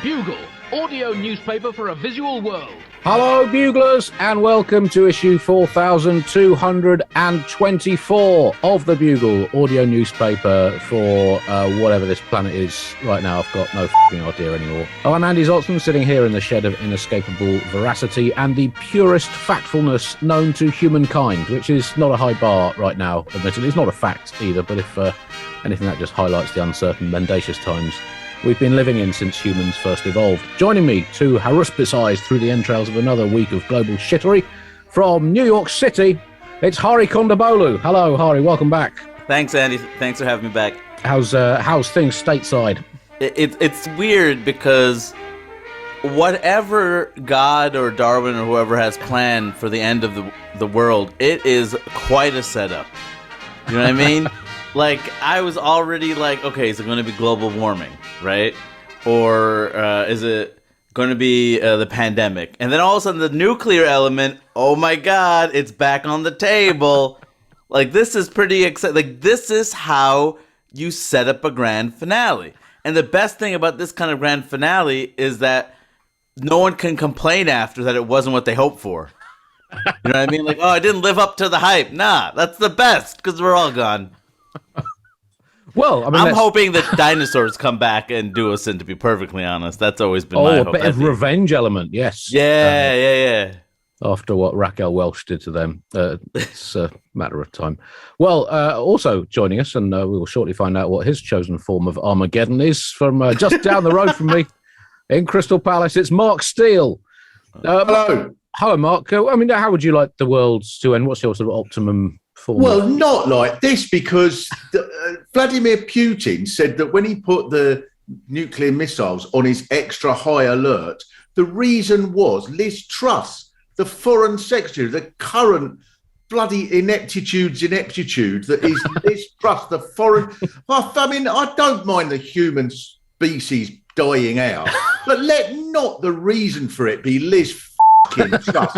Bugle, audio newspaper for a visual world. Hello, Buglers, and welcome to issue 4224 of the Bugle, audio newspaper for whatever this planet is right now. I've got no f***ing idea anymore. Oh, I'm Andy Zoltzman, sitting here in the shed of inescapable veracity and the purest factfulness known to humankind, which is not a high bar right now, admittedly. It's not a fact either, but if anything, that just highlights the uncertain, mendacious times we've been living in since humans first evolved. Joining me to haruspicize through the entrails of another week of global shittery from New York City, it's Hari Kondabolu. Hello, Hari, welcome back. Thanks, Andy. Thanks for having me back. How's things stateside? It's weird because whatever God or Darwin or whoever has planned for the end of the world, it is quite a setup. You know what I mean? Like, I was already like, okay, is it going to be global warming, right? Or is it going to be the pandemic? And then all of a sudden, the nuclear element, oh my God, it's back on the table. Like, this is pretty exciting. Like, this is how you set up a grand finale. And the best thing about this kind of grand finale is that no one can complain after that it wasn't what they hoped for. You know what I mean? Like, oh, I didn't live up to the hype. Nah, that's the best because we're all gone. Well, I mean, I'm hoping that dinosaurs come back and do us in, to be perfectly honest. That's always been my hope. Oh, a bit of revenge element, yes. Yeah. After what Raquel Welch did to them, it's a matter of time. Well, also joining us, and we will shortly find out what his chosen form of Armageddon is, from just down the road from me in Crystal Palace, it's Mark Steele. Hello. Hello, Mark. I mean, how would you like the world to end? What's your sort of optimum form? Well, not like this, because Vladimir Putin said that when he put the nuclear missiles on his extra high alert, the reason was Liz Truss, the foreign secretary, the current bloody ineptitude that is Liz Truss, the foreign... I mean, I don't mind the human species dying out, but let not the reason for it be Liz Truss.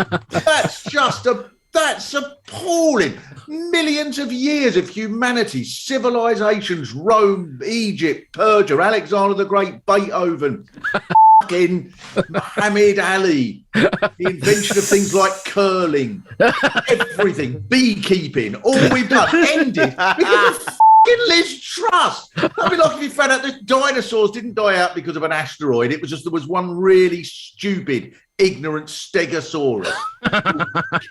That's appalling. Millions of years of humanity, civilizations, Rome, Egypt, Persia, Alexander the Great, Beethoven, fucking Muhammad Ali, the invention of things like curling, everything, beekeeping, all we've done ended because of fucking Liz Truss. That'd be like if you found out that dinosaurs didn't die out because of an asteroid. It was just there was one really stupid, ignorant stegosaurus,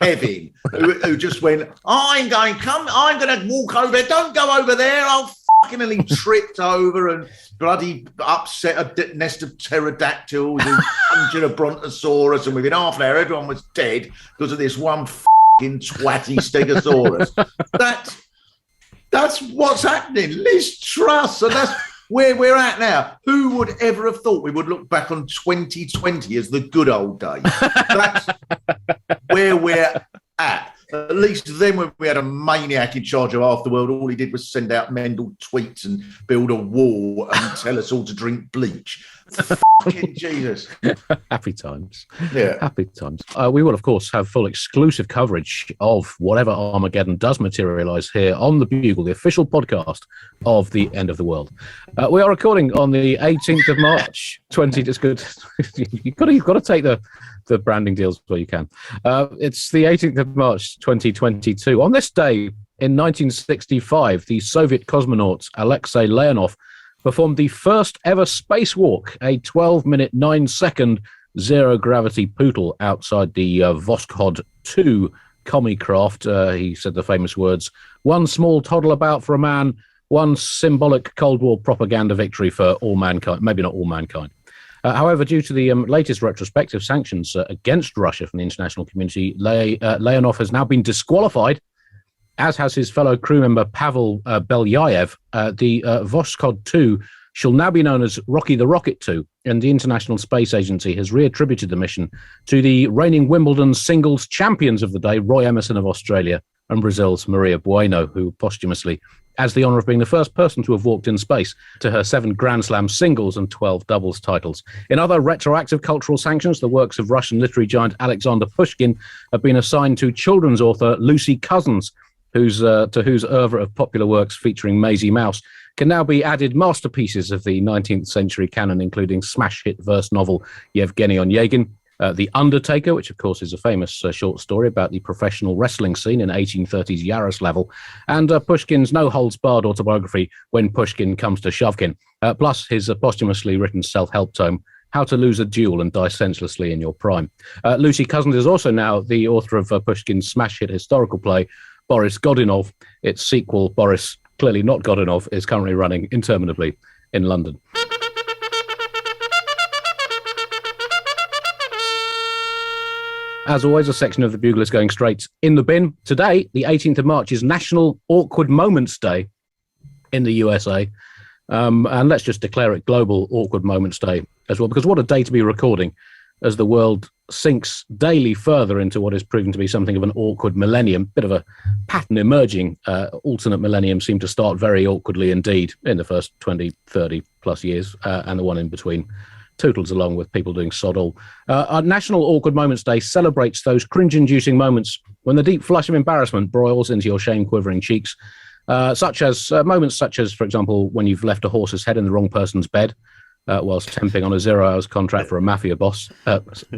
Kevin, who just went, I'm going to walk over there. Don't go over there. I'll fucking nearly tripped over and bloody upset a nest of pterodactyls and punching a brontosaurus. And within half an hour, everyone was dead because of this one fucking twatty stegosaurus. That's what's happening. Liz Truss, and that's where we're at now. Who would ever have thought we would look back on 2020 as the good old days? That's where we're at. At least then, when we had a maniac in charge of half the world, all he did was send out Mendel tweets and build a wall and tell us all to drink bleach. Fucking Jesus. Happy times. Yeah. Happy times. We will, of course, have full exclusive coverage of whatever Armageddon does materialise here on the Bugle, the official podcast of the end of the world. We are recording on the 18th of March, 20. It's good. You've got to take the branding deals where you can. It's the 18th of March, 2022. On this day in 1965, the Soviet cosmonaut Alexei Leonov performed the first ever spacewalk, a 12-minute, 9-second zero-gravity poodle outside the Voskhod 2 commie craft. He said the famous words, "One small toddle about for a man, one symbolic Cold War propaganda victory for all mankind." Maybe not all mankind. However, due to the latest retrospective sanctions against Russia from the international community, Leonov has now been disqualified, as has his fellow crew member Pavel Belyayev. The Voskhod 2 shall now be known as Rocky the Rocket 2, and the International Space Agency has reattributed the mission to the reigning Wimbledon singles champions of the day, Roy Emerson of Australia, and Brazil's Maria Bueno, who posthumously has the honour of being the first person to have walked in space, to her 7 Grand Slam singles and 12 doubles titles. In other retroactive cultural sanctions, the works of Russian literary giant Alexander Pushkin have been assigned to children's author Lucy Cousins, to whose oeuvre of popular works featuring Maisie Mouse can now be added masterpieces of the 19th century canon, including smash hit verse novel Yevgeny Onegin, The Undertaker, which of course is a famous short story about the professional wrestling scene in 1830s Yaroslav, and Pushkin's no-holds-barred autobiography, When Pushkin Comes to Shovkin, plus his posthumously written self-help tome, How to Lose a Duel and Die Senselessly in Your Prime. Lucy Cousins is also now the author of Pushkin's smash hit historical play, Boris Godunov. Its sequel, Boris, clearly not Godunov, is currently running interminably in London. As always, a section of the Bugle is going straight in the bin. Today, the 18th of March, is National Awkward Moments Day in the USA. And let's just declare it Global Awkward Moments Day as well, because what a day to be recording as the world sinks daily further into what is proving to be something of an awkward millennium. Bit of a pattern emerging. Alternate millennium seemed to start very awkwardly indeed in the first 20, 30 plus years, and the one in between tootles along with people doing sod all. Our National Awkward Moments Day celebrates those cringe-inducing moments when the deep flush of embarrassment broils into your shame-quivering cheeks, such as, for example, when you've left a horse's head in the wrong person's bed, whilst temping on a 0 hours contract for a mafia boss.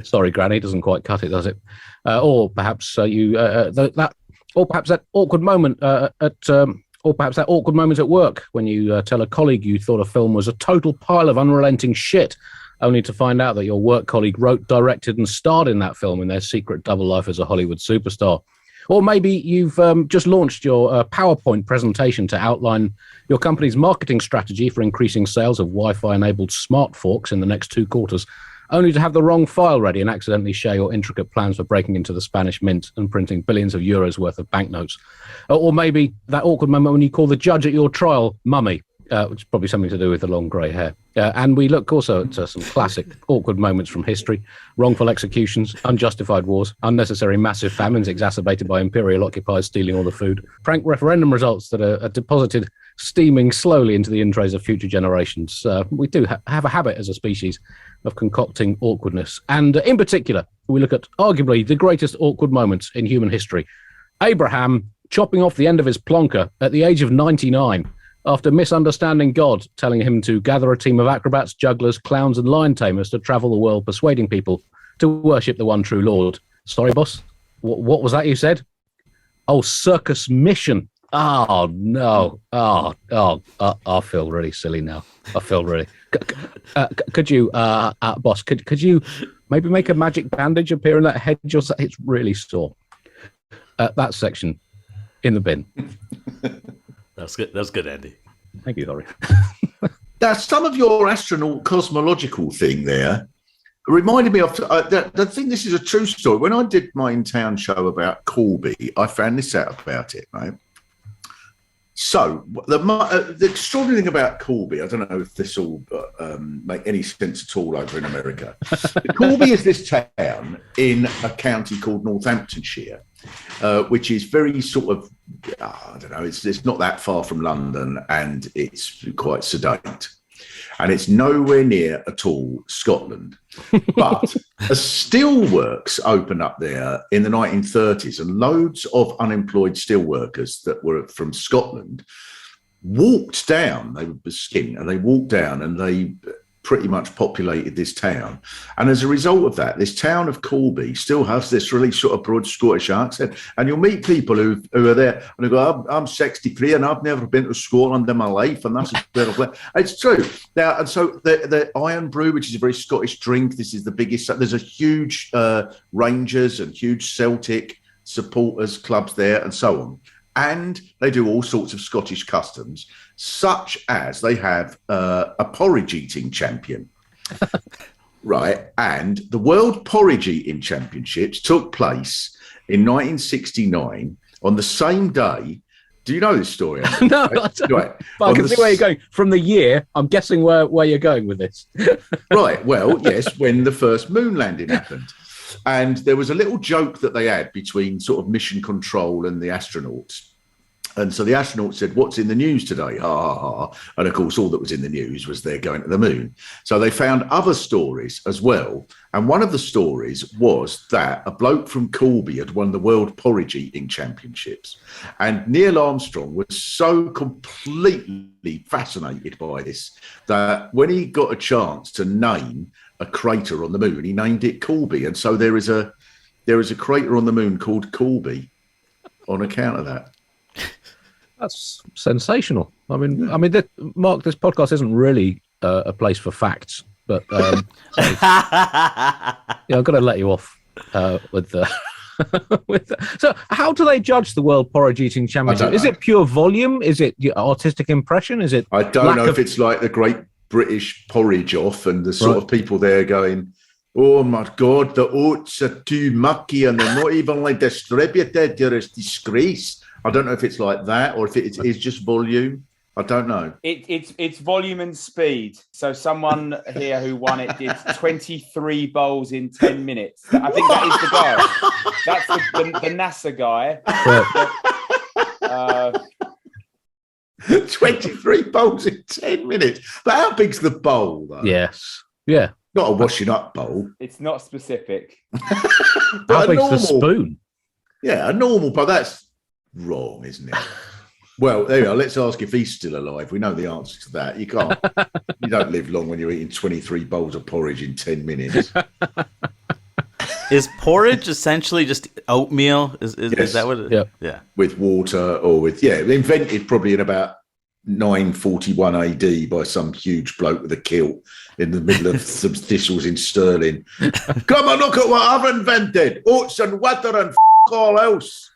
Sorry, Granny, doesn't quite cut it, does it? Or perhaps that awkward moment at work when you tell a colleague you thought a film was a total pile of unrelenting shit, only to find out that your work colleague wrote, directed, and starred in that film in their secret double life as a Hollywood superstar. Or maybe you've just launched your PowerPoint presentation to outline your company's marketing strategy for increasing sales of Wi-Fi-enabled smart forks in the next 2 quarters, only to have the wrong file ready and accidentally share your intricate plans for breaking into the Spanish mint and printing billions of euros worth of banknotes. Or maybe that awkward moment when you call the judge at your trial mummy, which is probably something to do with the long grey hair. And we look also at some classic awkward moments from history: wrongful executions, unjustified wars, unnecessary massive famines exacerbated by imperial occupiers stealing all the food, prank referendum results that are deposited steaming slowly into the in trays of future generations. We do have a habit as a species of concocting awkwardness. And in particular, we look at arguably the greatest awkward moments in human history. Abraham chopping off the end of his plonker at the age of 99 after misunderstanding God, telling him to gather a team of acrobats, jugglers, clowns, and lion tamers to travel the world persuading people to worship the one true Lord. Sorry, boss? What was that you said? Oh, circus mission. Oh, no. I feel really silly now. I feel really... could you, boss, could you maybe make a magic bandage appear in that head? It's really sore. That section in the bin. That's good. That's good, Andy. Thank you, Laurie. Now, some of your astronaut cosmological thing there reminded me of the thing. This is a true story. When I did my in-town show about Corby, I found this out about it, right? So the extraordinary thing about Corby, I don't know if this will make any sense at all over in America. Corby is this town in a county called Northamptonshire, which is very sort of, I don't know, it's not that far from London, and it's quite sedate. And it's nowhere near at all Scotland. But a steelworks opened up there in the 1930s, and loads of unemployed steelworkers that were from Scotland walked down. They were skinned, and they walked down, and they pretty much populated this town. And as a result of that, this town of Corby still has this really sort of broad Scottish accent. And you'll meet people who are there and they go, I'm 63 and I've never been to Scotland in my life. And that's a bit of it's true. Now, and so the Iron Brew, which is a very Scottish drink, this is the biggest. There's a huge Rangers and huge Celtic supporters clubs there and so on. And they do all sorts of Scottish customs, such as they have a porridge eating champion, right? And the World Porridge Eating Championships took place in 1969 on the same day. Do you know this story? No, I don't. Right. But I can see where you're going. From the year, I'm guessing where you're going with this. Right. Well, yes, when the first moon landing happened. And there was a little joke that they had between sort of mission control and the astronauts. And so the astronauts said, "What's in the news today?" Ha, ha, ha. And of course, all that was in the news was they're going to the moon. So they found other stories as well. And one of the stories was that a bloke from Corby had won the World Porridge Eating Championships. And Neil Armstrong was so completely fascinated by this that when he got a chance to name a crater on the moon, he named it Corby. And so there is a crater on the moon called Corby on account of that. That's sensational. I mean, Mark, this podcast isn't really a place for facts, but I've got to let you off with the. So, how do they judge the World Porridge Eating Championship? Is it pure volume? Is it artistic impression? Is it? I don't know if it's like the Great British Porridge Off, and the sort of people there going, "Oh my God, the oats are too mucky, and they're not even like distributed. They're a disgrace." I don't know if it's like that or if it is just volume. I don't know. It's volume and speed. So someone here who won it did 23 bowls in 10 minutes. I think that is the guy. That's the NASA guy. 23 bowls in 10 minutes. But how big's the bowl, though? Yes. Yeah. Not a washing up bowl. It's not specific. How big's the spoon? Yeah, a normal bowl. That's wrong, isn't it? Well, there we are. Let's ask if he's still alive. We know the answer to that. You can't. You don't live long when you're eating 23 bowls of porridge in 10 minutes. Is porridge essentially just oatmeal? Is that what it is? Yeah. With water or with, invented probably in about 941 AD by some huge bloke with a kilt in the middle of some thistles in Stirling. Come and look at what I've invented. Oats and water and all else.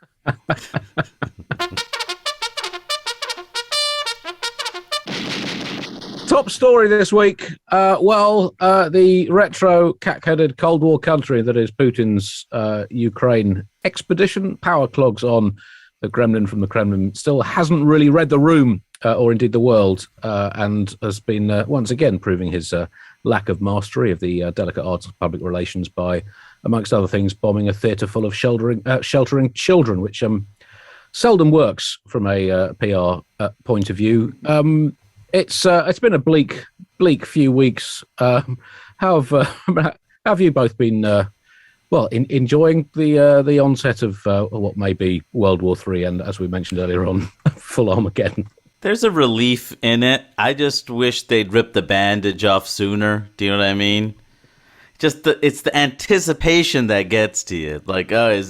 Top story this week. The retro cat-headed Cold War country that is Putin's Ukraine expedition power clogs on. The Gremlin from the Kremlin still hasn't really read the room or indeed the world, and has been once again proving his lack of mastery of the delicate arts of public relations by, amongst other things, bombing a theatre full of sheltering children, which seldom works from a PR point of view. It's been a bleak few weeks. How have you both been? Enjoying the onset of what may be World War III, and as we mentioned earlier on, full Armageddon. There's a relief in it. I just wish they'd rip the bandage off sooner. Do you know what I mean? It's the anticipation that gets to you. Like, are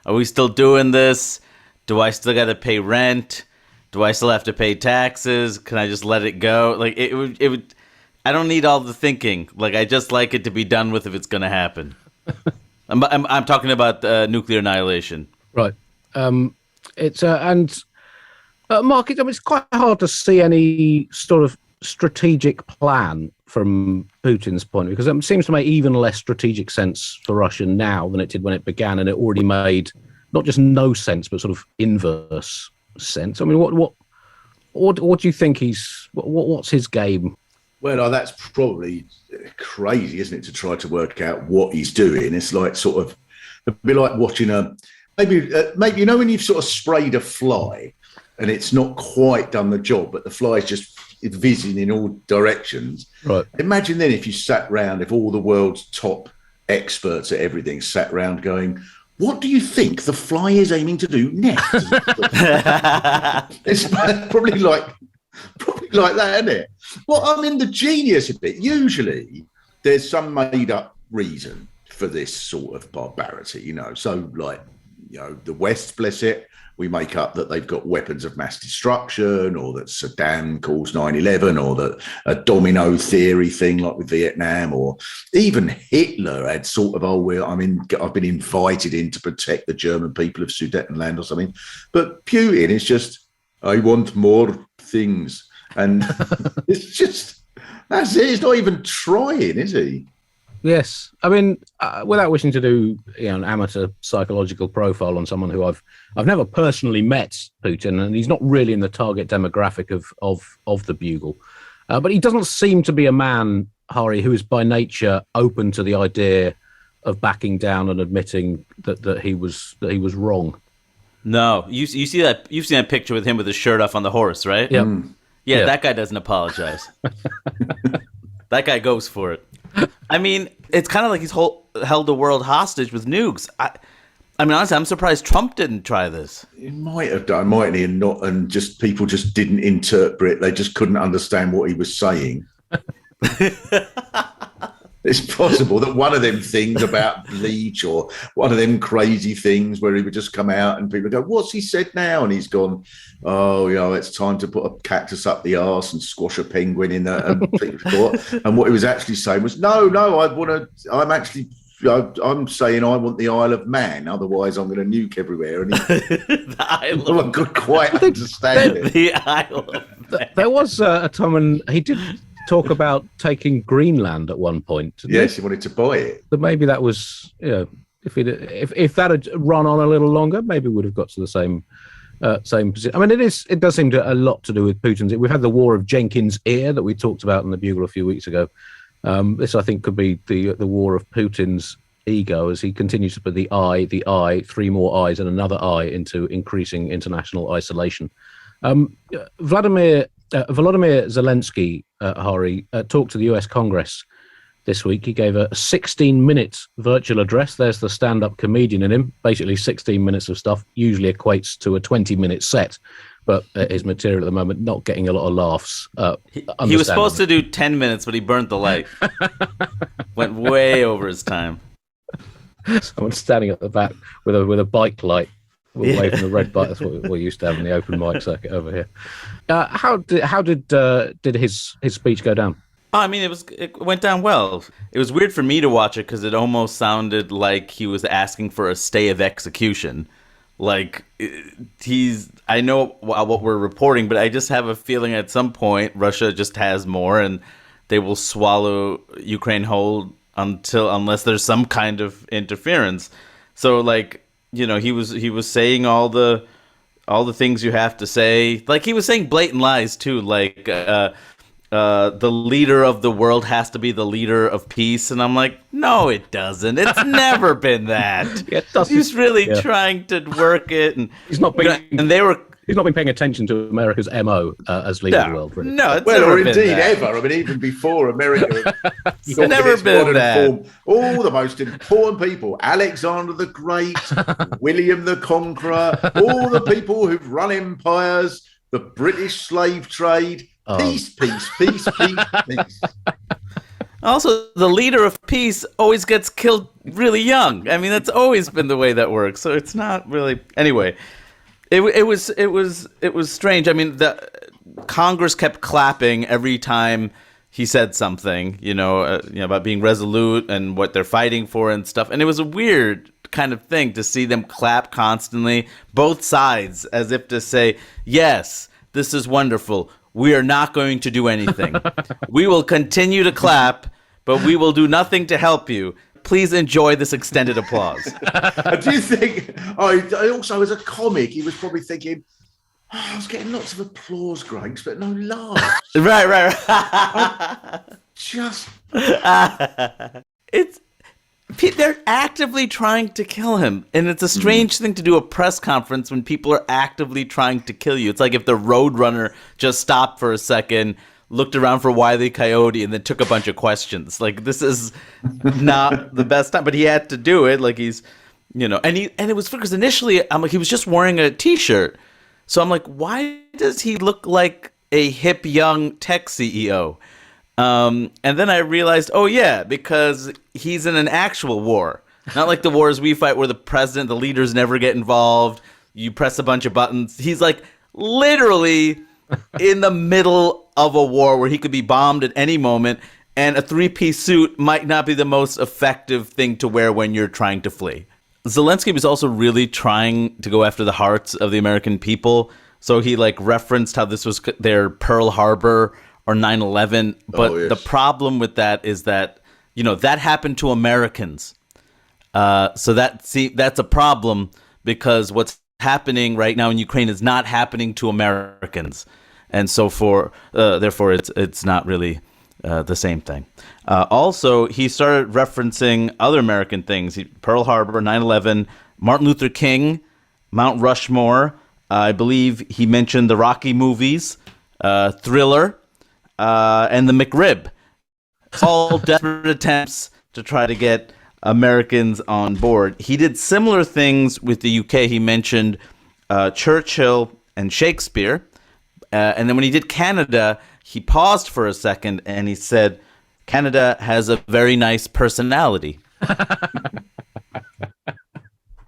we still doing this? Do I still got to pay rent? Do I still have to pay taxes? Can I just let it go? Like, it would. I don't need all the thinking. Like, I just like it to be done with if it's going to happen. I'm talking about nuclear annihilation. Right. Mark, it's quite hard to see any sort of strategic plan from Putin's point of view, because it seems to make even less strategic sense for Russia now than it did when it began, and it already made not just no sense, but sort of inverse sense. I mean, what do you think what's his game? Well, that's probably crazy, isn't it, to try to work out what he's doing? It's like sort of it'd be like watching maybe you know when you've sort of sprayed a fly and it's not quite done the job, but the fly's just whizzing in all directions. Right. Imagine then if you sat round, if all the world's top experts at everything sat round going, what do you think the fly is aiming to do next? It's probably like that, isn't it? Well, I mean, the genius of it, usually there's some made up reason for this sort of barbarity, you know. So, like, you know, the West, bless it, we make up that they've got weapons of mass destruction, or that Saddam caused 9/11, or that a domino theory thing like with Vietnam, or even Hitler had sort of, I've been invited in to protect the German people of Sudetenland or something. But Putin is just, I want more things. And it's just, that's it. He's not even trying, is he? Yes. I mean, without wishing to do an amateur psychological profile on someone who I've never personally met Putin, and he's not really in the target demographic of the Bugle. But he doesn't seem to be a man, Hari, who is by nature open to the idea of backing down and admitting that he was wrong. No, you see that you've seen that picture with him with his shirt off on the horse, right? Yep. Yeah, Yeah. that guy doesn't apologize. That guy goes for it. I mean, it's kind of like he's held the world hostage with nukes. I mean, honestly, I'm surprised Trump didn't try this. He might have done, mightn't he? And not, and just people just didn't interpret. They just couldn't understand what he was saying. It's possible that one of them things about bleach or one of them crazy things where he would just come out and people go, "What's he said now?" And he's gone, "Oh, it's time to put a cactus up the arse and squash a penguin in there." And people thought, and what he was actually saying was, "No, I'm saying I want the Isle of Man. Otherwise, I'm going to nuke everywhere." And The Isle I could quite understand it. The Isle of Man. There was a time when he did talk about taking Greenland at one point. didn't Yes, he wanted to buy it. But maybe that was, if that had run on a little longer, maybe we would have got to the same position. I mean, it does seem to a lot to do with Putin's. We've had the war of Jenkins' ear that we talked about in the Bugle a few weeks ago. This, I think, could be the war of Putin's ego as he continues to put the eye, three more eyes and another eye into increasing international isolation. Volodymyr Zelensky, Hari, talked to the US Congress this week. He gave a 16-minute virtual address. There's the stand-up comedian in him. Basically, 16 minutes of stuff usually equates to a 20-minute set. But his material at the moment not getting a lot of laughs. He was supposed to do 10 minutes, but he burnt the light. Went way over his time. Someone standing at the back with a bike light away from the red bike. That's what we used to have in the open mic circuit over here. How did his speech go down? I mean, it went down well. It was weird for me to watch it because it almost sounded like he was asking for a stay of execution. Like I know what we're reporting, but I just have a feeling at some point Russia just has more, and they will swallow Ukraine whole unless there's some kind of interference. So, like, he was saying all the things you have to say. Like, he was saying blatant lies too. Like, the leader of the world has to be the leader of peace, and I'm like, no, it doesn't. It's never been that. Yeah, it doesn't. He's really trying to work it, and he's not being, and they were. He's not been paying attention to America's MO as leader of the world, really. No, it's Well, never or been indeed that. ever. I mean, even before America, It's never been that. All the most important people: Alexander the Great, William the Conqueror, all the people who've run empires, the British slave trade. Peace, peace, peace, peace, peace. Also, the leader of peace always gets killed really young. I mean, that's always been the way that works. So it's not really. Anyway, it was strange. I mean, the Congress kept clapping every time he said something, about being resolute and what they're fighting for and stuff. And it was a weird kind of thing to see them clap constantly, both sides, as if to say, yes, this is wonderful. We are not going to do anything. We will continue to clap, but we will do nothing to help you. Please enjoy this extended applause. Do you think, I also, as a comic, he was probably thinking, I was getting lots of applause, Granks, but no laughs. Right. They're actively trying to kill him. And it's a strange thing to do a press conference when people are actively trying to kill you. It's like if the Roadrunner just stopped for a second, looked around for Wile E. Coyote, and then took a bunch of questions. Like, this is not the best time. But he had to do it. Like, he's, and it was because initially, I'm like, he was just wearing a T-shirt. So I'm like, why does he look like a hip young tech CEO? And then I realized, because he's in an actual war. Not like the wars we fight where the president, the leaders never get involved. You press a bunch of buttons. He's like literally in the middle of a war where he could be bombed at any moment. And a three-piece suit might not be the most effective thing to wear when you're trying to flee. Zelensky was also really trying to go after the hearts of the American people. So he referenced how this was their Pearl Harbor or 9/11, but the problem with that is that that happened to Americans. So that's a problem because what's happening right now in Ukraine is not happening to Americans, and so therefore it's not really the same thing. Also, he started referencing other American things: Pearl Harbor, 9/11, Martin Luther King. Mount Rushmore. I believe he mentioned the Rocky movies, Thriller, and the McRib. All desperate attempts to try to get Americans on board. He did similar things with the UK. He mentioned Churchill and Shakespeare. And then when he did Canada, he paused for a second and he said, Canada has a very nice personality.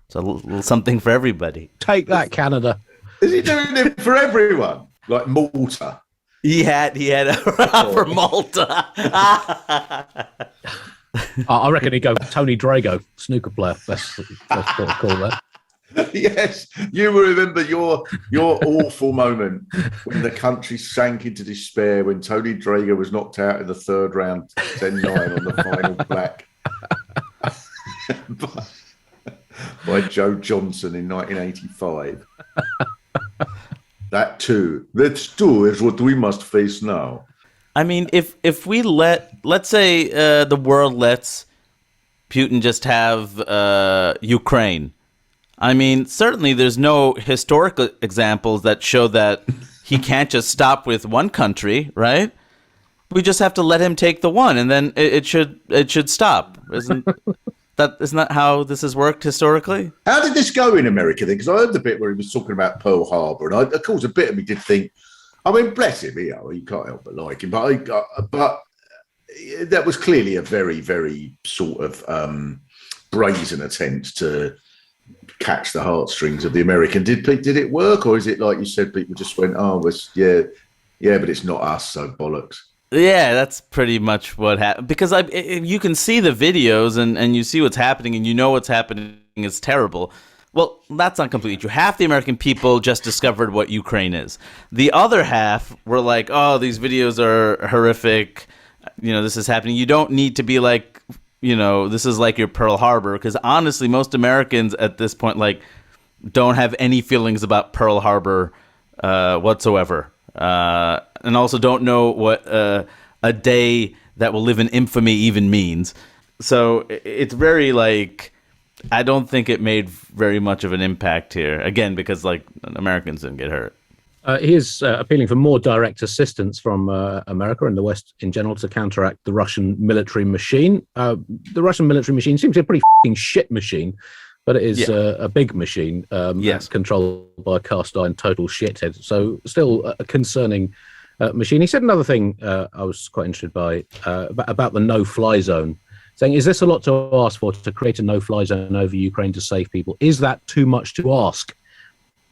So a little something for everybody. Take that, Canada. Is he doing it for everyone? Like Malta? He had for Malta. I reckon he'd go Tony Drago, snooker player. That's what I call that. Yes, you will remember your awful moment when the country sank into despair when Tony Drago was knocked out in the third round, 10-9 on the final black by Joe Johnson in 1985. That too is what we must face now. I mean, if we let's say the world lets Putin just have Ukraine. I mean, certainly there's no historical examples that show that he can't just stop with one country, right? We just have to let him take the one, and then it should stop. Isn't that how this has worked historically? How did this go in America then? Because I heard the bit where he was talking about Pearl Harbor, and of course a bit of me did think, I mean, bless him, you can't help but like him, but that was clearly a very, very sort of brazen attempt to catch the heartstrings of the American. Did it work, or is it like you said, people just went, but it's not us, so bollocks. Yeah, that's pretty much what happened. Because you can see the videos and you see what's happening, and you know what's happening is terrible. Well, that's not completely true. Half the American people just discovered what Ukraine is. The other half were like, oh, these videos are horrific. This is happening. You don't need to be like, this is like your Pearl Harbor. Because honestly, most Americans at this point, don't have any feelings about Pearl Harbor whatsoever. And also don't know what a day that will live in infamy even means. So it's very I don't think it made very much of an impact here. Again, because Americans didn't get hurt. He is appealing for more direct assistance from America and the West in general to counteract the Russian military machine. The Russian military machine seems to be a pretty f***ing shit machine, but it is a big machine controlled by a cast iron total shithead. So still a concerning machine. He said another thing I was quite interested by about the no-fly zone, saying, is this a lot to ask for, to create a no-fly zone over Ukraine to save people? Is that too much to ask?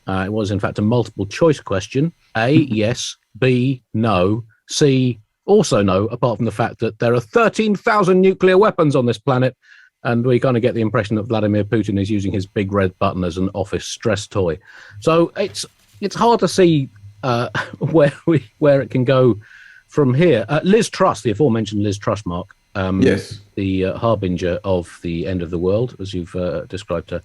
It was, in fact, a multiple-choice question. A, yes. B, no. C, also no, apart from the fact that there are 13,000 nuclear weapons on this planet, and we kind of get the impression that Vladimir Putin is using his big red button as an office stress toy. So it's hard to see where it can go from here. Liz Truss, the aforementioned Liz Truss, Mark, yes, the harbinger of the end of the world, as you've described her,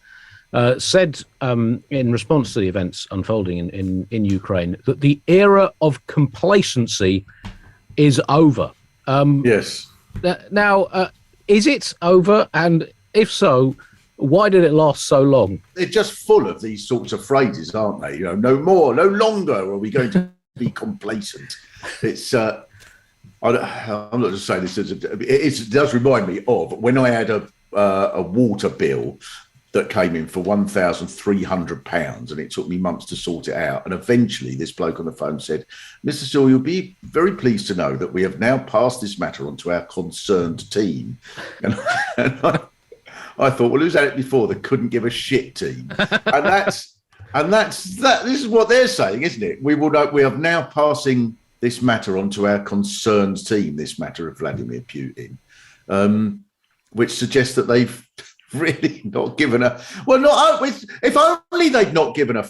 said in response to the events unfolding in Ukraine that the era of complacency is over. Yes. Now, is it over? And if so, why did it last so long? They're just full of these sorts of phrases, aren't they? No more, no longer are we going to be complacent. It's I'm not just saying this. It does remind me of when I had a water bill that came in for £1,300, and it took me months to sort it out. And eventually this bloke on the phone said, Mr. Sewell, you'll be very pleased to know that we have now passed this matter on to our concerned team. And I thought, well, who's had it before that couldn't give a shit team? And that's that. This is what they're saying, isn't it? We are now passing this matter on to our concerned team, this matter of Vladimir Putin, which suggests that they've really not given a if only they'd not given a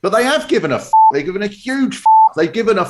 but they have given a they've given a huge they've given a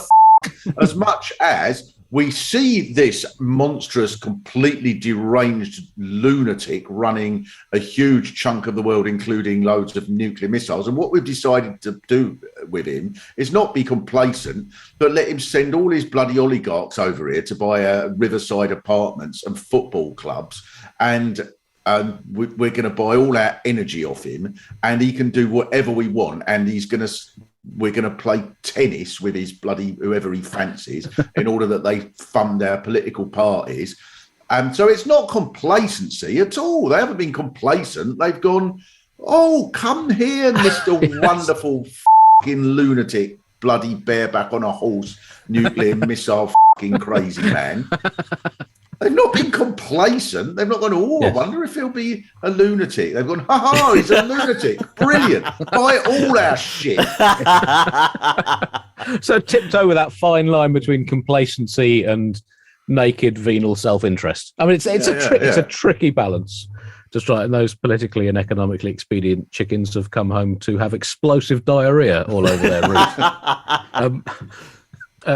as much as we see this monstrous, completely deranged lunatic running a huge chunk of the world, including loads of nuclear missiles. And what we've decided to do with him is not be complacent, but let him send all his bloody oligarchs over here to buy riverside apartments and football clubs and and we're going to buy all our energy off him, and he can do whatever we want, and we're going to play tennis with his bloody whoever he fancies in order that they fund our political parties. And so it's not complacency at all. They haven't been complacent. They've gone, oh, come here, Mr. Yes. Wonderful fucking lunatic, bloody bareback on a horse, nuclear missile fucking crazy man. They've not been complacent. They've not gone, oh, yes. I wonder if he'll be a lunatic. They've gone, ha, he's a lunatic. Brilliant. Buy all our shit. So tiptoe with that fine line between complacency and naked venal self-interest. I mean, it's a tricky balance to strike, and those politically and economically expedient chickens have come home to have explosive diarrhea all over their roof.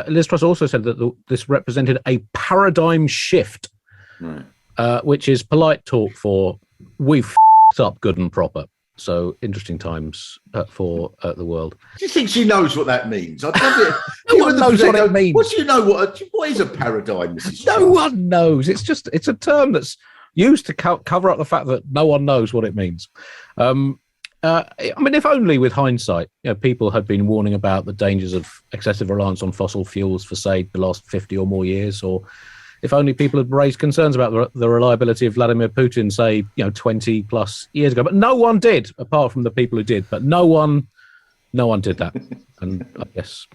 Liz Truss also said that this represented a paradigm shift, right. Which is polite talk for we've f***ed up good and proper. So interesting times for the world. Do you think she knows what that means? No one knows what it means. What do you know? What is a paradigm, Mrs. No one knows. It's a term that's used to cover up the fact that no one knows what it means. I mean, if only with hindsight, people had been warning about the dangers of excessive reliance on fossil fuels for, say, the last 50 or more years, or if only people had raised concerns about the reliability of Vladimir Putin, say, 20 plus years ago. But no one did, apart from the people who did. But no one did that. And I guess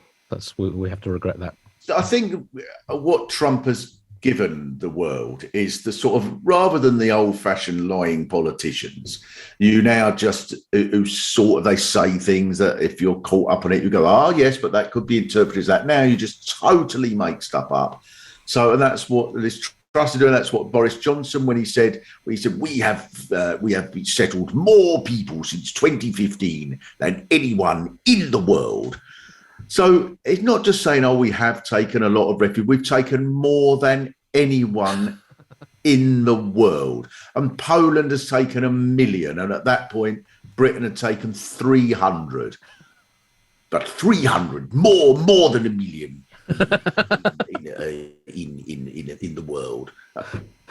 we have to regret that. I think what Trump has given the world is the sort of, rather than the old-fashioned lying politicians, you now just who sort of, they say things that if you're caught up on it, you go, yes, but that could be interpreted as that. Now you just totally make stuff up. So, and that's what Liz Truss is doing. That's what Boris Johnson, when he said we have settled more people since 2015 than anyone in the world. So it's not just saying, we have taken a lot of refuge. We've taken more than anyone in the world. And Poland has taken 1 million. And at that point, Britain had taken 300. But 300, more than 1 million in the world.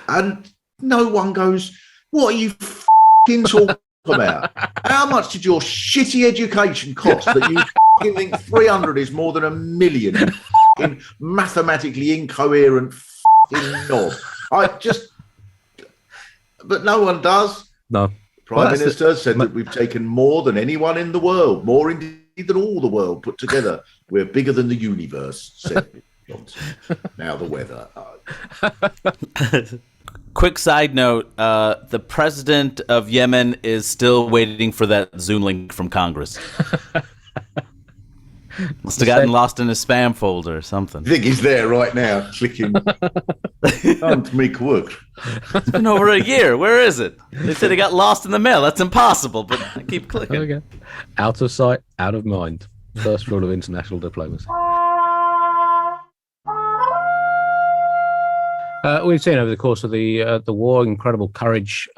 And no one goes, what are you f***ing talking about? How much did your shitty education cost that you f***ing think 300 is more than 1 million? You f***ing mathematically incoherent f***ing knob. But no one does. No. Prime Minister said that we've taken more than anyone in the world, more indeed than all the world put together. We're bigger than the universe, said Johnson. Now the weather. Quick side note, the president of Yemen is still waiting for that Zoom link from Congress. Must have gotten lost in his spam folder or something. I think he's there right now, clicking. Can't make work. It's been over a year. Where is it? They said it got lost in the mail. That's impossible, but I keep clicking. Okay. Out of sight, out of mind. First rule of international diplomacy. We've seen over the course of the war incredible courage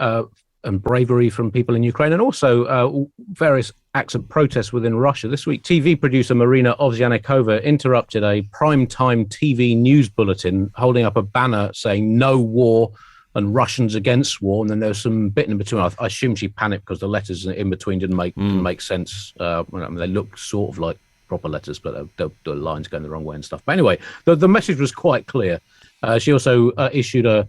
and bravery from people in Ukraine, and also various acts of protest within Russia. This week, TV producer Marina Ovsyannikova interrupted a primetime TV news bulletin holding up a banner saying "No war" and Russians against war, and then there was some bit in between. I assume she panicked because the letters in between didn't make sense. They looked sort of like proper letters, but the lines going the wrong way and stuff. But anyway, the message was quite clear. She also issued a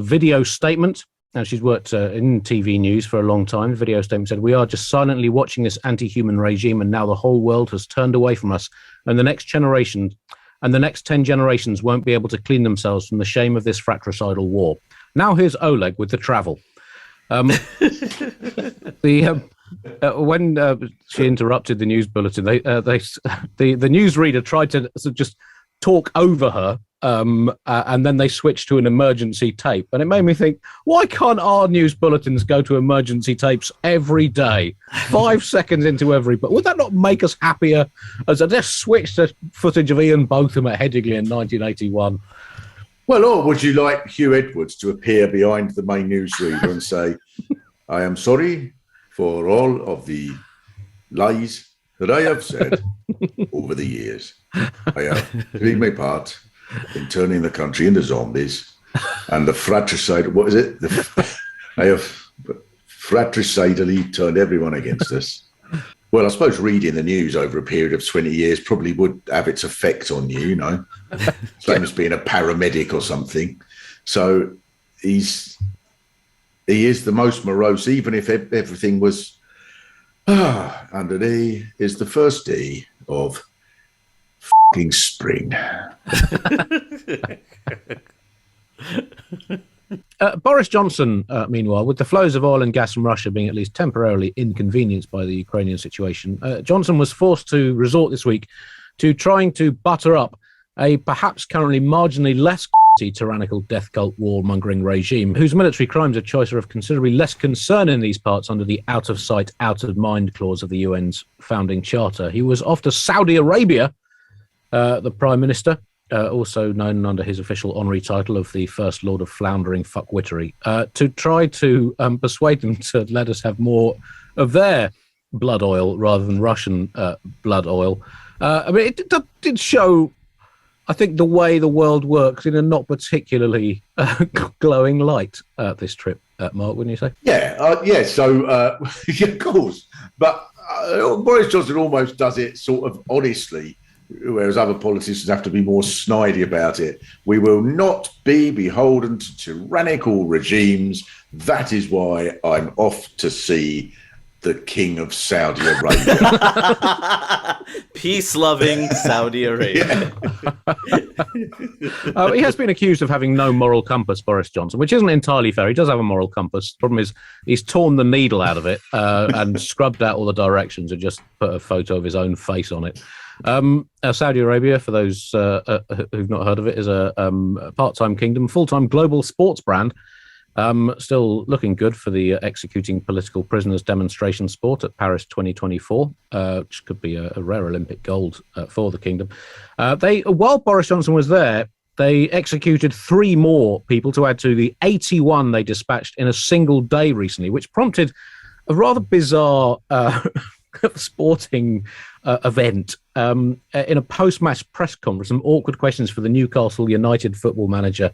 video statement. And she's worked in TV news for a long time. The video statement said, "We are just silently watching this anti-human regime, and now the whole world has turned away from us. And the next 10 generations won't be able to clean themselves from the shame of this fratricidal war." Now here's Oleg with the travel. When she interrupted the news bulletin, the newsreader tried to just talk over her. And then they switched to an emergency tape. And it made me think, why can't our news bulletins go to emergency tapes every day? 5 seconds into every... But would that not make us happier? As I just switched to footage of Ian Botham at Headingley in 1981. Well, or would you like Hugh Edwards to appear behind the main newsreader and say, "I am sorry for all of the lies that I have said over the years. I have played my part in turning the country into zombies, and the fratricide, what is it? They have fratricidally turned everyone against us. Well, I suppose reading the news over a period of 20 years probably would have its effect on you, Same as being a paramedic or something. So he is the most morose, even if everything was under D is the first D of fucking spring. Boris Johnson, meanwhile, with the flows of oil and gas from Russia being at least temporarily inconvenienced by the Ukrainian situation, Johnson was forced to resort this week to trying to butter up a perhaps currently marginally less tyrannical death cult warmongering regime, whose military crimes of choice are of considerably less concern in these parts under the out of sight, out of mind clause of the UN's founding charter. He was off to Saudi Arabia, the Prime Minister, also known under his official honorary title of the First Lord of Floundering Fuckwittery, to try to persuade them to let us have more of their blood oil rather than Russian blood oil. I mean, it did show, I think, the way the world works in a not particularly glowing light this trip, Mark, wouldn't you say? Yeah. So, of course. But Boris Johnson almost does it sort of honestly, whereas other politicians have to be more snidey about it. We will not be beholden to tyrannical regimes. That is why I'm off to see the King of Saudi Arabia. Peace-loving Saudi Arabia. He has been accused of having no moral compass, Boris Johnson, which isn't entirely fair. He does have a moral compass. The problem is he's torn the needle out of it and scrubbed out all the directions and just put a photo of his own face on it. Saudi Arabia, for those who've not heard of it, is a part-time kingdom, full-time global sports brand. Still looking good for the executing political prisoners demonstration sport at Paris 2024, which could be a rare Olympic gold for the kingdom. While Boris Johnson was there, they executed 3 more people to add to the 81 they dispatched in a single day recently, which prompted a rather bizarre sporting event. In a post-match press conference, some awkward questions for the Newcastle United football manager,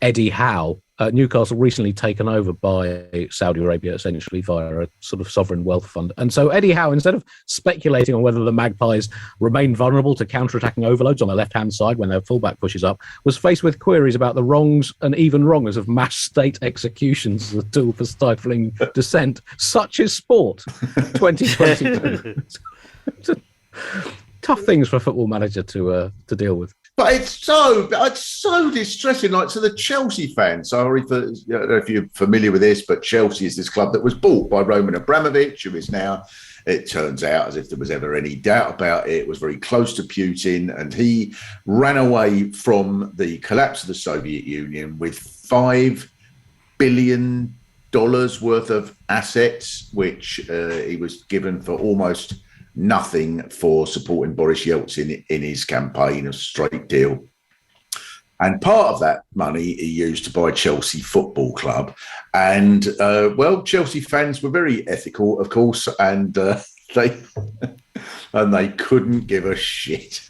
Eddie Howe. Newcastle recently taken over by Saudi Arabia, essentially via a sort of sovereign wealth fund. And so Eddie Howe, instead of speculating on whether the Magpies remain vulnerable to counter-attacking overloads on their left-hand side when their fullback pushes up, was faced with queries about the wrongs and even wrongers of mass state executions as a tool for stifling dissent. Such is sport, 2022. Tough things for a football manager to deal with. But it's so distressing. Like, to the Chelsea fans, sorry for, I don't know if you're familiar with this, but Chelsea is this club that was bought by Roman Abramovich, who is now, it turns out, as if there was ever any doubt about it, was very close to Putin, and he ran away from the collapse of the Soviet Union with $5 billion worth of assets, which he was given for almost nothing for supporting Boris Yeltsin in his campaign of straight deal. And part of that money he used to buy Chelsea Football Club. And, Chelsea fans were very ethical, of course, and they couldn't give a shit.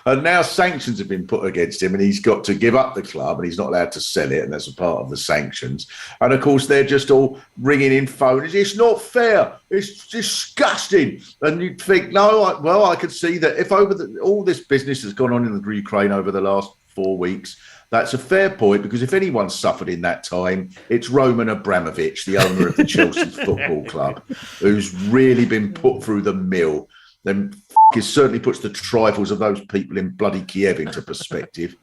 And now sanctions have been put against him, and he's got to give up the club, and he's not allowed to sell it, and that's a part of the sanctions. And of course, they're just all ringing in phones. It's not fair. It's disgusting. And you'd think, I could see that if all this business has gone on in the Ukraine over the last 4 weeks, that's a fair point, because if anyone's suffered in that time, it's Roman Abramovich, the owner of the Chelsea Football Club, who's really been put through the mill. Then it certainly puts the trifles of those people in bloody Kiev into perspective.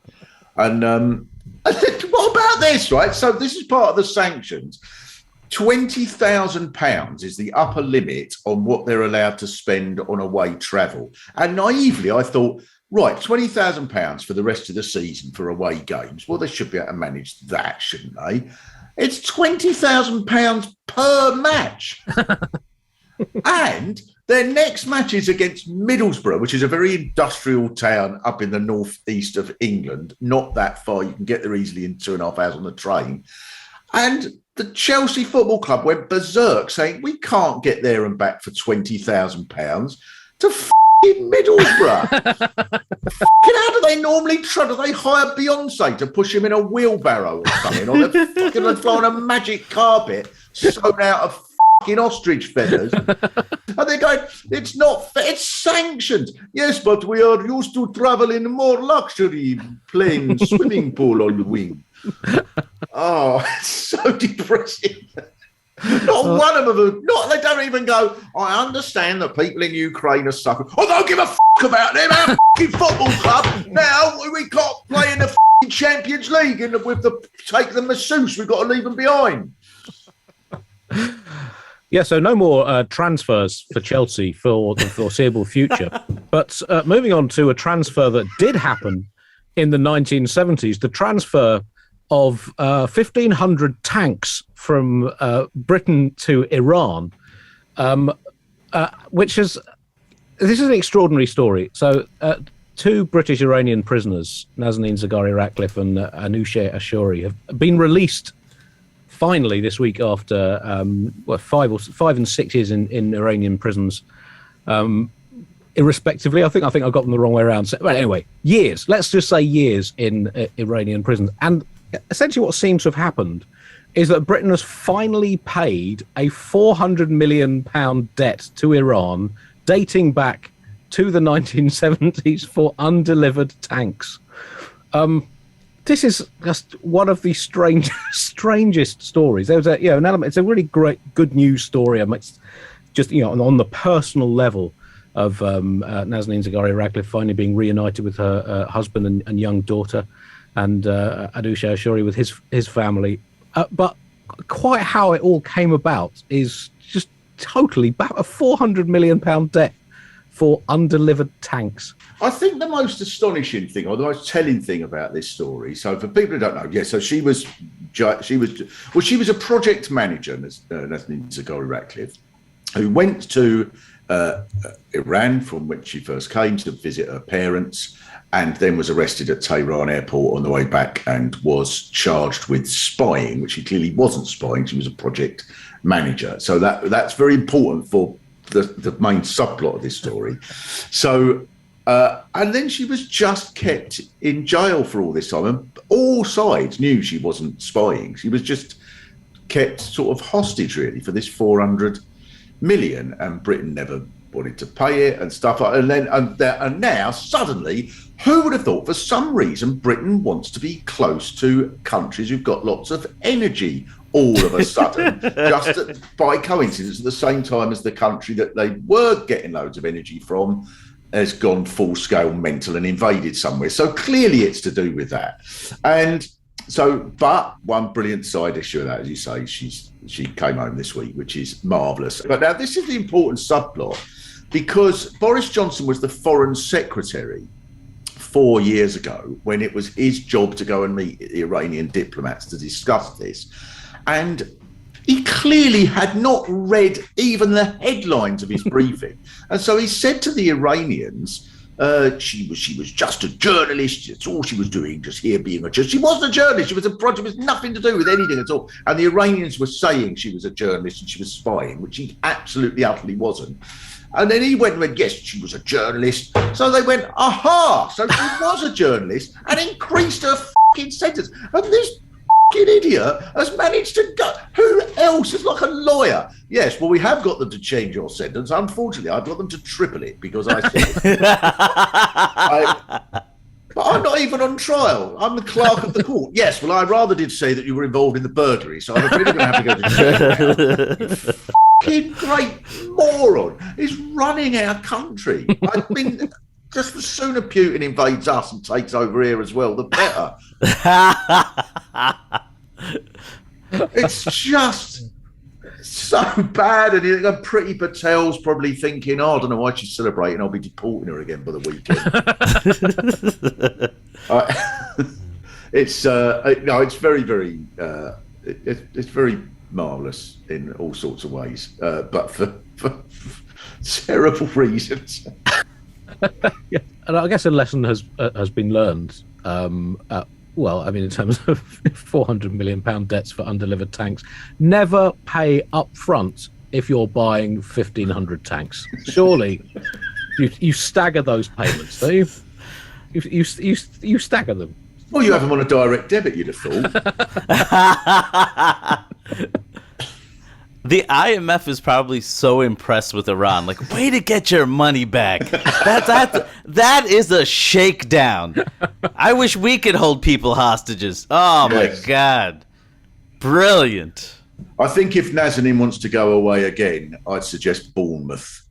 And what about this, right? So this is part of the sanctions. £20,000 is the upper limit on what they're allowed to spend on away travel. And naively, I thought, right, £20,000 for the rest of the season for away games. Well, they should be able to manage that, shouldn't they? It's £20,000 per match. And their next match is against Middlesbrough, which is a very industrial town up in the northeast of England. Not that far. You can get there easily in 2.5 hours on the train. And the Chelsea Football Club went berserk, saying, we can't get there and back for £20,000. To in Middlesbrough. How do they normally try? Do they hire Beyonce to push him in a wheelbarrow or something? Or they're fucking fly on a magic carpet sewn out of fucking ostrich feathers? And they're going, it's not fair, it's sanctions. Yes, but we are used to travel in more luxury plane swimming pool on the wing. Oh, it's so depressing. Not one of them. They don't even go, I understand that people in Ukraine are suffering. I don't give a about them. Our football club. Now we can't play in the Champions League and with the take the masseuse. We've got to leave them behind. Yeah, so no more transfers for Chelsea for the foreseeable future. But moving on to a transfer that did happen in the 1970s, the transfer of 1,500 tanks from Britain to Iran, which is... This is an extraordinary story. So two British Iranian prisoners, Nazanin Zaghari-Ratcliffe and Anousheh Ashouri, have been released finally this week after 5 and 6 years in Iranian prisons, irrespectively. I think I got them the wrong way around. So, but anyway, years. Let's just say years in Iranian prisons. And essentially what seems to have happened is that Britain has finally paid a £400 million debt to Iran dating back to the 1970s for undelivered tanks. This is just one of the strangest stories. There was an element. It's a really good news story. It's just on the personal level of Nazanin Zaghari-Ratcliffe finally being reunited with her husband and young daughter, and Anousheh Ashouri with his family. But quite how it all came about is just totally a £400 million debt for undelivered tanks. I think the most astonishing thing, or the most telling thing about this story. So for people who don't know, so she was a project manager, Nazanin Zaghari-Ratcliffe, who went to Iran, from which she first came, to visit her parents, and then was arrested at Tehran airport on the way back and was charged with spying, which she clearly wasn't spying. She was a project manager. So that's very important for the main subplot of this story. So, and then she was just kept in jail for all this time. And all sides knew she wasn't spying. She was just kept sort of hostage, really, for this 400 million. And Britain never wanted to pay it and stuff. And then, and now suddenly, who would have thought for some reason Britain wants to be close to countries who've got lots of energy all of a sudden, just by coincidence, at the same time as the country that they were getting loads of energy from has gone full-scale mental and invaded somewhere. So clearly it's to do with that. And so, but one brilliant side issue of that, as you say, she came home this week, which is marvellous. But now this is the important subplot, because Boris Johnson was the Foreign Secretary 4 years ago when it was his job to go and meet the Iranian diplomats to discuss this. And he clearly had not read even the headlines of his briefing. And so he said to the Iranians, she was just a journalist. That's all she was doing, just here being a journalist. She wasn't a journalist. She was a project. It was nothing to do with anything at all. And the Iranians were saying she was a journalist and she was spying, which she absolutely, utterly wasn't. And then he went, yes, she was a journalist. So they went, aha, so she was a journalist, and increased her fucking sentence. And this fucking idiot has managed to go. Who else is like a lawyer? Yes, well, we have got them to change your sentence. Unfortunately, I've got them to triple it because I said it. But I'm not even on trial. I'm the clerk of the court. Yes, well, I rather did say that you were involved in the burglary, so I'm really going to have to go to jail. Fucking great moron. He's running our country. I mean, just the sooner Putin invades us and takes over here as well, the better. It's just so bad. And Priti Patel's probably thinking, I don't know why she's celebrating. I'll be deporting her again by the weekend. It's very, very, it's very marvellous in all sorts of ways, but for terrible reasons. Yeah. And I guess a lesson has been learned. Well, I mean, in terms of £400 million debts for undelivered tanks, never pay up front if you're buying 1,500 tanks. Surely You stagger those payments, do you? You stagger them. Well, you have them on a direct debit, you'd have thought. The IMF is probably so impressed with Iran. Like, way to get your money back. That is a shakedown. I wish we could hold people hostages. Oh, Yes. my God. Brilliant. I think if Nazanin wants to go away again, I'd suggest Bournemouth.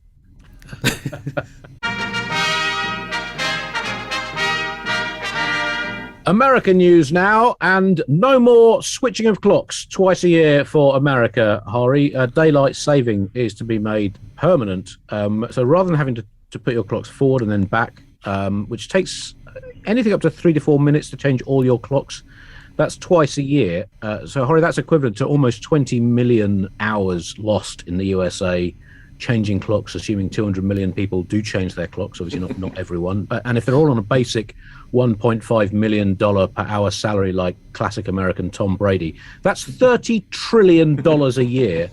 American news now, and no more switching of clocks twice a year for America, Hari. Daylight saving is to be made permanent. So rather than having to put your clocks forward and then back, which takes anything up to 3 to 4 minutes to change all your clocks, that's twice a year. So, Hari, that's equivalent to almost 20 million hours lost in the USA changing clocks, assuming 200 million people do change their clocks. Obviously not everyone. And if they're all on a basic $1.5 million per hour salary like classic American Tom Brady, that's $30 trillion a year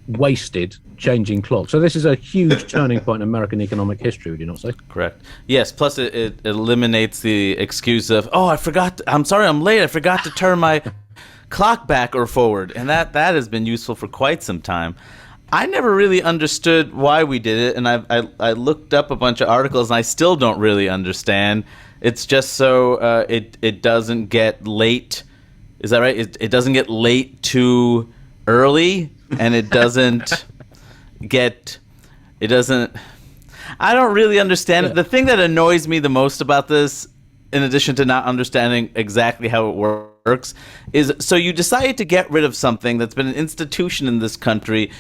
wasted changing clocks. So this is a huge turning point in American economic history, would you not say? Correct. Yes, plus it eliminates the excuse of, I'm sorry, I'm late. I forgot to turn my clock back or forward. And that has been useful for quite some time. I never really understood why we did it, and I looked up a bunch of articles, and I still don't really understand. It's just so it doesn't get late. Is that right? It doesn't get late too early, and it doesn't get. It doesn't. I don't really understand it. The thing that annoys me the most about this, in addition to not understanding exactly how it works, is so you decide to get rid of something that's been an institution in this country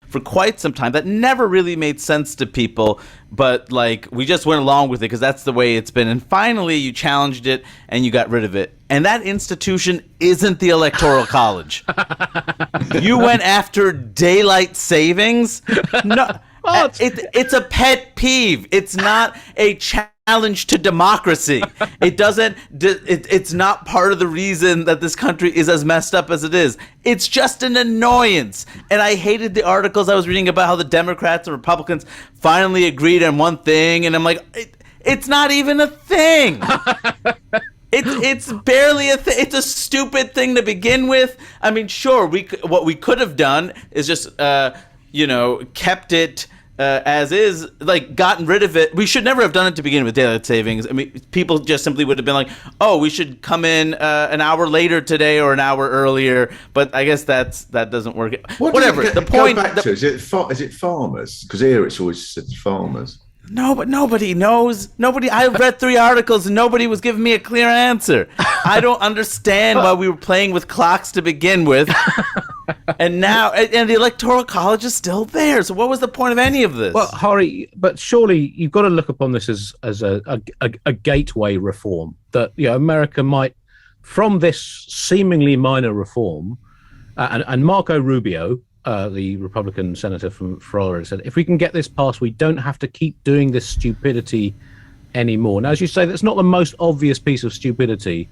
for quite some time that never really made sense to people, but like we just went along with it because that's the way it's been. And finally you challenged it and you got rid of it. And that institution isn't the Electoral College. You went after daylight savings? No, it's a pet peeve. It's not a challenge to democracy. It's not part of the reason that this country is as messed up as it is. It's just an annoyance. And I hated the articles I was reading about how the Democrats and Republicans finally agreed on one thing, and I'm like, it's not even a thing. It's barely a thing. It's a stupid thing to begin with. I mean, sure, what we could have done is just kept it as is, like gotten rid of it. We should never have done it to begin with, daylight savings. I mean, people just simply would have been like, oh, we should come in an hour later today or an hour earlier. But I guess that doesn't work. Whatever. The point. Is it farmers? Because here it's always said farmers. No, but nobody knows. I read 3 articles and nobody was giving me a clear answer. I don't understand why we were playing with clocks to begin with. And now, and the Electoral College is still there. So what was the point of any of this? Well, Hari, but surely you've got to look upon this as a gateway reform that America might, from this seemingly minor reform, and Marco Rubio, the Republican senator from Florida, said, if we can get this passed, we don't have to keep doing this stupidity anymore. Now, as you say, that's not the most obvious piece of stupidity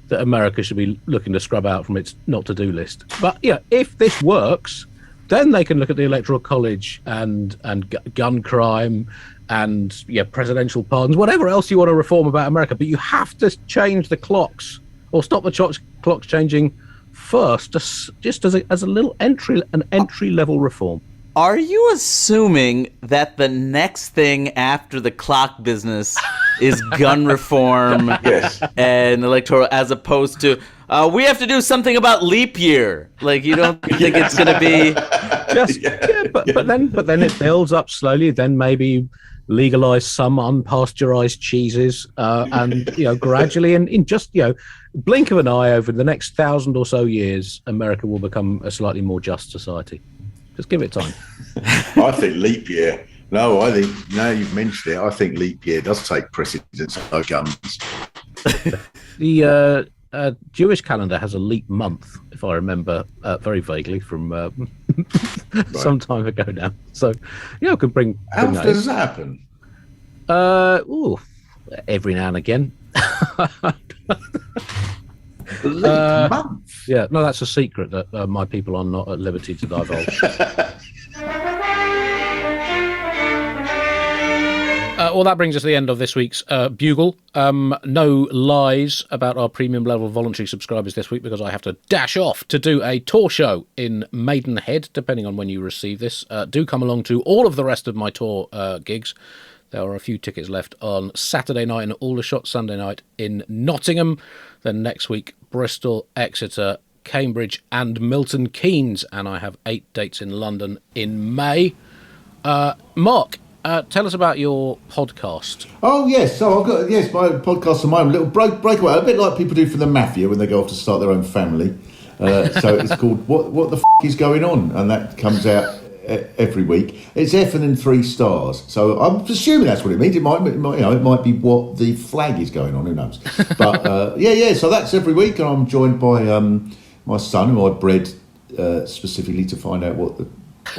that America should be looking to scrub out from its not-to-do list. But if this works, then they can look at the Electoral College and gun crime and presidential pardons, whatever else you want to reform about America. But you have to change the clocks or stop the clocks changing first, just as a little entry level reform. Are you assuming that the next thing after the clock business is gun reform Yes. and electoral, as opposed to we have to do something about leap year? Like, you don't think it's going to be but then it builds up slowly. Then maybe legalize some unpasteurized cheeses, and gradually, and in just blink of an eye, over the next 1,000 or so years, America will become a slightly more just society. Just give it time. I think leap year. No, I think now you've mentioned it, I think leap year does take precedence over guns. The Jewish calendar has a leap month, if I remember very vaguely from some time ago now. So, could bring. How often does that happen? Every now and again. Leap month. Yeah, no, that's a secret that my people are not at liberty to divulge. Well, that brings us to the end of this week's Bugle. No lies about our premium level voluntary subscribers this week because I have to dash off to do a tour show in Maidenhead, depending on when you receive this. Do come along to all of the rest of my tour gigs. There are a few tickets left on Saturday night in Aldershot, Sunday night in Nottingham. Then next week, Bristol, Exeter, Cambridge and Milton Keynes. And I have 8 dates in London in May. Mark, tell us about your podcast. Oh, yes. So I've got, my podcast at the moment, a little breakaway, a bit like people do for the mafia when they go off to start their own family. So it's called What the F*** is Going On? And that comes out every week. It's Effing and 3 stars. So I'm assuming that's what it means. It might be what the flag is going on. Who knows? But so that's every week. And I'm joined by my son, who I bred specifically to find out what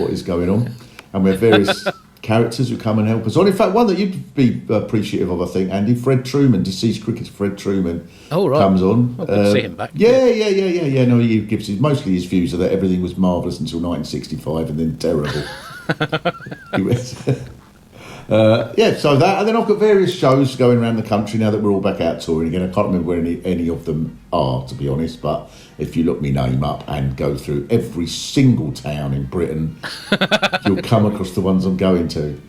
is going on. And we have various characters who come and help us on. In fact, one that you'd be appreciative of, I think, Andy, Fred Truman, deceased cricketer Fred Truman, comes on. Well, good to see him back. Yeah. No, he gives mostly his views are that everything was marvellous until 1965 and then terrible. So that, and then I've got various shows going around the country now that we're all back out touring again. I can't remember where any of them are, to be honest, but if you look my name up and go through every single town in Britain, you'll come across the ones I'm going to.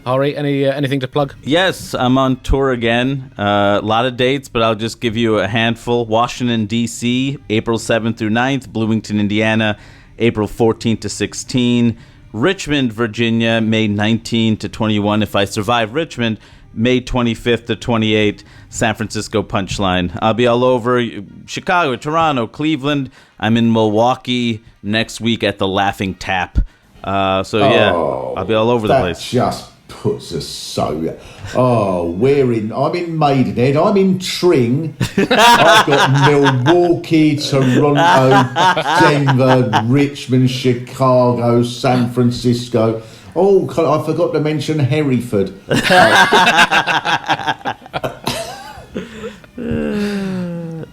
Ari, anything to plug? Yes, I'm on tour again. A lot of dates, but I'll just give you a handful. Washington, D.C., April 7th through 9th. Bloomington, Indiana, April 14th to 16th. Richmond, Virginia, May 19 to 21. If I survive Richmond, May 25th to 28th. San Francisco Punchline. I'll be all over Chicago, Toronto, Cleveland. I'm in Milwaukee next week at the Laughing Tap. I'll be all over the place. That just puts us so... I'm in Maidenhead. I'm in Tring. I've got Milwaukee, Toronto, Denver, Richmond, Chicago, San Francisco. Oh, I forgot to mention Hereford.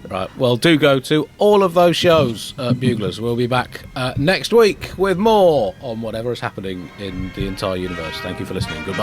Right, well, do go to all of those shows, Buglers. We'll be back next week with more on whatever is happening in the entire universe. Thank you for listening. Goodbye.